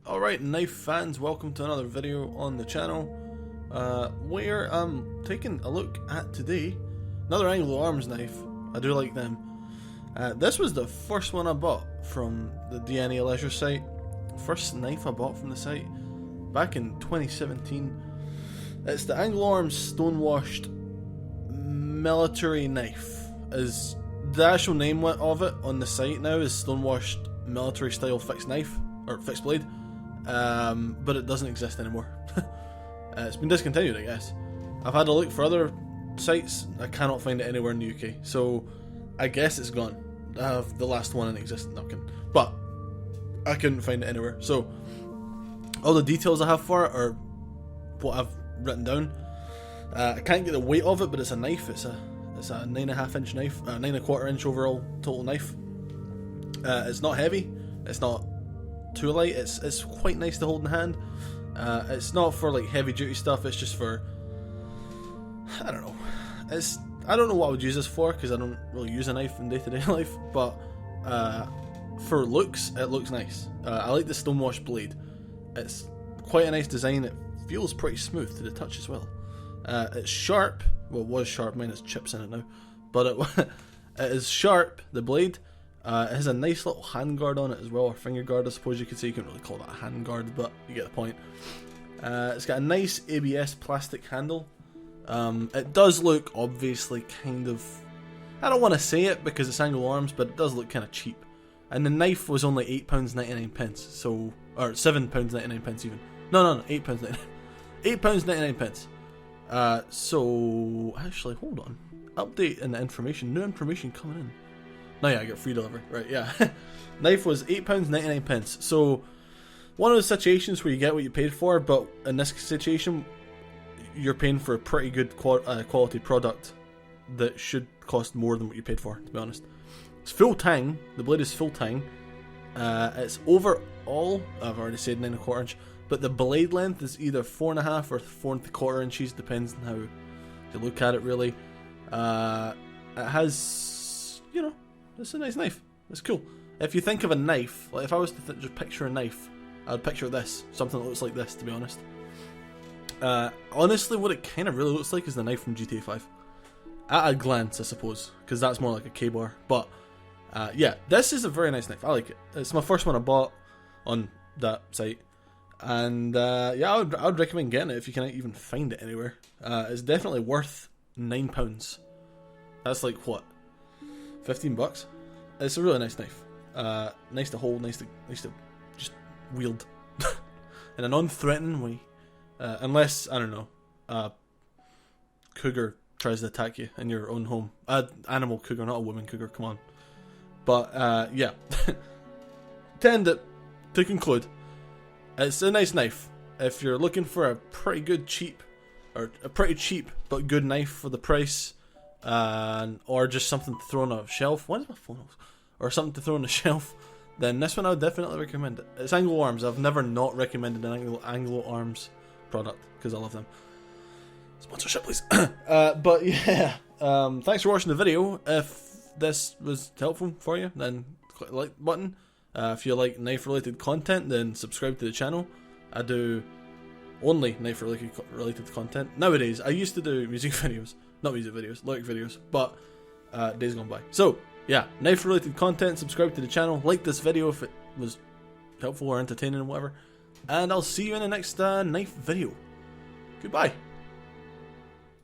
Alright, knife fans, welcome to another video on the channel where I'm taking a look at today another Anglo Arms knife. I do like them. This was the first one I bought from the DNA Leisure site. First knife I bought from the site back in 2017. It's the Anglo Arms Stone-washed military knife. Is the actual name of it on the site now is Stone-washed military style fixed knife or fixed blade. But it doesn't exist anymore. It's been discontinued, I guess. I've had a look for other sites. I cannot find it anywhere in the UK, so I guess it's gone. I have the last one in existence, but I couldn't find it anywhere. So all the details I have for it are what I've written down. I can't get the weight of it, but it's a knife. It's a 9.5 inch knife, 9.25 inch overall total knife. It's not heavy. It's not too light. It's quite nice to hold in hand. It's not for like heavy duty stuff. It's just for, I don't know. I don't know what I would use this for because I don't really use a knife in day-to-day life. But for looks, it looks nice. I like the stone-washed blade. It's quite a nice design. It feels pretty smooth to the touch as well. It's sharp. Well, it was sharp. Mine has chips in it now, but it is sharp. The blade. It has a nice little handguard on it as well, or finger guard I suppose you could say. You can't really call that a handguard, but you get the point. It's got a nice ABS plastic handle. It does look obviously kind of, I don't want to say it because it's Anglo Arms, but it does look kind of cheap. And the knife was only £8.99, so, or £7.99 even. No, £8.99. £8.99. So actually, hold on. Update in the information. New information coming in. No, yeah, I get free delivery. Right, yeah. Knife was £8.99. So, one of those situations where you get what you paid for, but in this situation, you're paying for a pretty good quality product that should cost more than what you paid for, to be honest. It's full tang. The blade is full tang. It's overall, I've already said 9.25 inch, but the blade length is either 4.5 or 4.25 inches, depends on how you look at it, really. It has, you know, it's a nice knife. It's cool. If you think of a knife, like if I was to just picture a knife, I would picture this. Something that looks like this, to be honest. Honestly, what it kind of really looks like is the knife from GTA 5. At a glance, I suppose, because that's more like a K-bar. But, yeah, this is a very nice knife. I like it. It's my first one I bought on that site. And, yeah, I would recommend getting it if you can even find it anywhere. It's definitely worth £9. That's like, what? $15. It's a really nice knife. Nice to hold, nice to just wield in a non-threatening way. Unless, I don't know, cougar tries to attack you in your own home. Animal cougar, not a woman cougar, come on. But, yeah. To conclude, it's a nice knife. If you're looking for a pretty good cheap, or a pretty cheap but good knife for the price, or just something to throw on a shelf. What is my phone? Or something to throw on a shelf. Then this one I would definitely recommend it. It's Anglo Arms. I've never not recommended an Anglo Arms product because I love them. Sponsorship, please. But yeah, thanks for watching the video. If this was helpful for you, then click the like button. If you like knife-related content, then subscribe to the channel. I do only knife-related content nowadays. I used to do music videos. Not music videos, lyric videos, but days gone by. So, yeah, knife-related content, subscribe to the channel, like this video if it was helpful or entertaining or whatever, and I'll see you in the next knife video. Goodbye.